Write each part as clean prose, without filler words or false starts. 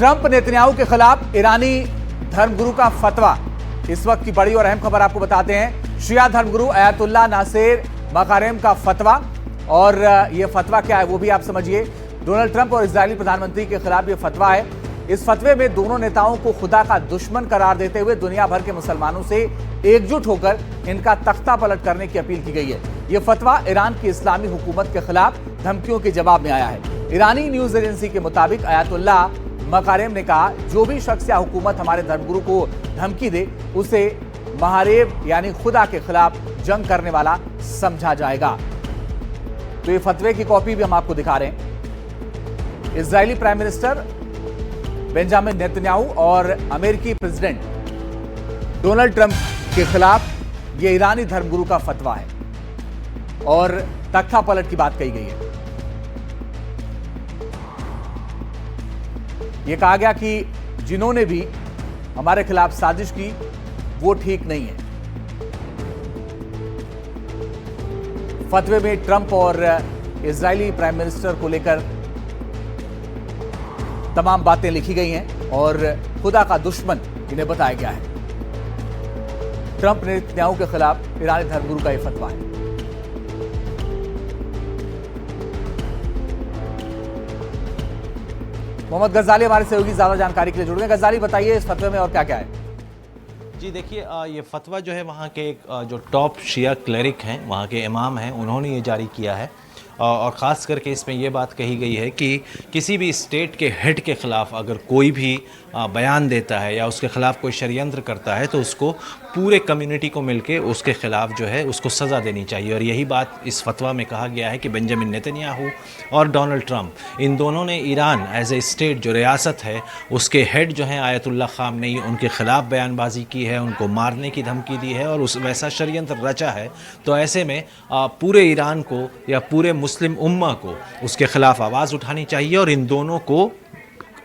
Trump Netanyahu के खिलाफ ईरानी धर्मगुरु का फतवा। इस वक्त की बड़ी और अहम खबर आपको बताते हैं। शिया धर्मगुरु अयातुल्लाह नासेर मकारेम का फतवा, और यह फतवा क्या है वो भी आप समझिए। डोनाल्ड ट्रंप और इजरायली प्रधानमंत्री के खिलाफ यह फतवा है। इस फतवे में दोनों नेताओं को खुदा का दुश्मन करार देते हुए दुनिया भर के मुसलमानों से एकजुट होकर इनका तख्ता पलट करने की अपील की गई है। यह फतवा ईरान की इस्लामी हुकूमत के खिलाफ धमकियों के जवाब में आया है। ईरानी न्यूज एजेंसी के मुताबिक अयातुल्लाह मकारेम ने कहा, जो भी शख्स या हुकूमत हमारे धर्मगुरु को धमकी दे उसे महारेब यानी खुदा के खिलाफ जंग करने वाला समझा जाएगा। तो ये फतवे की कॉपी भी हम आपको दिखा रहे हैं। Israeli prime minister Benjamin Netanyahu और अमेरिकी प्रेसिडेंट डोनाल्ड ट्रंप के खिलाफ यह ईरानी धर्मगुरु का फतवा है और तख्ता पलट की बात कही गई है। यह कहा गया कि जिन्होंने भी हमारे खिलाफ साजिश की वो ठीक नहीं है। फतवे में ट्रंप और इजरायली प्राइम मिनिस्टर को लेकर तमाम बातें लिखी गई हैं और खुदा का दुश्मन इन्हें बताया गया है। ट्रंप नेतन्याहू के खिलाफ ईरानी धर्मगुरु का यह फतवा है। मोहम्मद गजाली हमारे सहयोगी ज्यादा जानकारी के लिए जुड़ गए। गजाली, बताइए इस फतवे में और क्या क्या है। जी देखिए, ये फतवा जो है वहाँ के जो टॉप शिया क्लेरिक हैं, वहाँ के इमाम हैं, उन्होंने ये जारी किया है। और ख़ास करके इसमें ये बात कही गई है कि किसी भी स्टेट के हेड के ख़िलाफ़ अगर कोई भी बयान देता है या उसके ख़िलाफ़ कोई षड्यंत्र करता है तो उसको पूरे कम्युनिटी को मिलके उसके ख़िलाफ़ जो है उसको सज़ा देनी चाहिए। और यही बात इस फतवा में कहा गया है कि बेंजामिन नेतन्याहू और डोनाल्ड ट्रंप, इन दोनों ने ईरान एज ए स्टेट जो रियासत है उसके हेड जो हैं आयतुल्लाह ख़ामनेई, उनके ख़िलाफ़ बयानबाजी की है, उनको मारने की धमकी दी है और उस वैसा षड्यंत्र रचा है। तो ऐसे में पूरे ईरान को या पूरे मुस्लिम उम्मा को उसके ख़िलाफ़ आवाज़ उठानी चाहिए और इन दोनों को,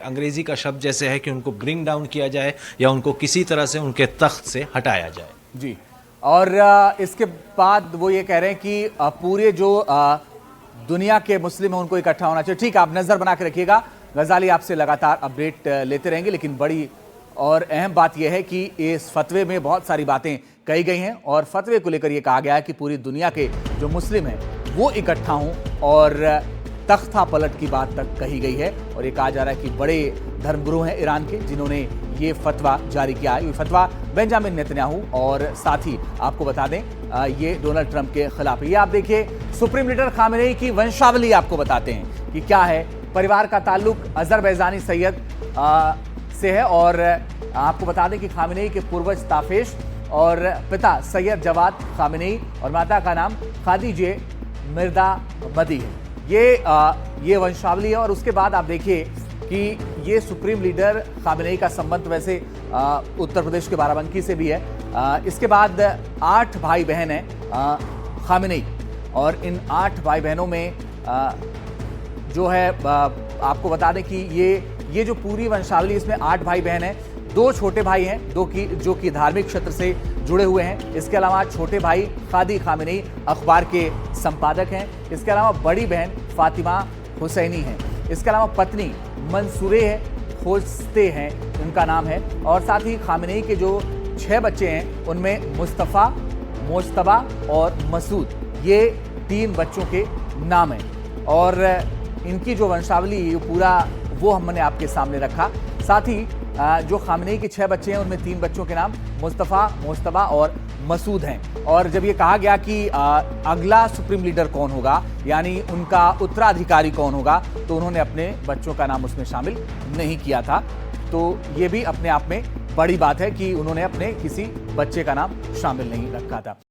अंग्रेज़ी का शब्द जैसे है कि उनको ब्रिंग डाउन किया जाए या उनको किसी तरह से उनके तख्त से हटाया जाए। जी, और इसके बाद वो ये कह रहे हैं कि पूरे जो दुनिया के मुस्लिम हैं उनको इकट्ठा होना चाहिए। ठीक है, आप नज़र बना के रखिएगा। गजाली आपसे लगातार अपडेट लेते रहेंगे, लेकिन बड़ी और अहम बात यह है कि इस फतवे में बहुत सारी बातें कही गई हैं और फतवे को लेकर यह कहा गया है कि पूरी दुनिया के जो मुस्लिम हैं वो इकट्ठा हों और तख्ता पलट की बात तक कही गई है। और ये कहा जा रहा है कि बड़े धर्मगुरु हैं ईरान के जिन्होंने ये फतवा जारी किया है। ये फतवा बेंजामिन नेतन्याहू और साथ ही आपको बता दें ये डोनाल्ड ट्रंप के खिलाफ। ये आप देखिए, सुप्रीम लीडर खामेनेई की वंशावली आपको बताते हैं कि क्या है। परिवार का ताल्लुक अजरबैजानी सैयद से है और आपको बता दें कि खामेनेई के पूर्वज ताफेश और पिता सैयद जवाद खामेनेई और माता का नाम खादीजे मिर्दा मदी है। ये वंशावली है। और उसके बाद आप देखिए कि ये सुप्रीम लीडर खामेनेई का संबंध वैसे उत्तर प्रदेश के बाराबंकी से भी है। इसके बाद 8 भाई बहन हैं खामेनेई, और इन 8 भाई बहनों में जो है आपको बता दें कि ये जो पूरी वंशावली, इसमें 8 भाई बहन हैं। 2 छोटे भाई हैं जो कि धार्मिक क्षेत्र से जुड़े हुए हैं। इसके अलावा छोटे भाई खादी खामेनेई अखबार के संपादक हैं। इसके अलावा बड़ी बहन फातिमा हुसैनी है। इसके अलावा पत्नी मंसूरे खोजते हैं उनका नाम है। और साथ ही खामेनेई के जो 6 बच्चे हैं उनमें मुस्तफ़ा, मोस्तबा और मसूद, ये 3 बच्चों के नाम हैं। और इनकी जो वंशावली पूरा वो हमने आपके सामने रखा। साथ ही जो खामेनेई के 6 बच्चे हैं उनमें 3 बच्चों के नाम मुस्तफ़ा, मोस्तबा और मसूद हैं। और जब ये कहा गया कि अगला सुप्रीम लीडर कौन होगा, यानी उनका उत्तराधिकारी कौन होगा, तो उन्होंने अपने बच्चों का नाम उसमें शामिल नहीं किया था। तो ये भी अपने आप में बड़ी बात है कि उन्होंने अपने किसी बच्चे का नाम शामिल नहीं रखा था।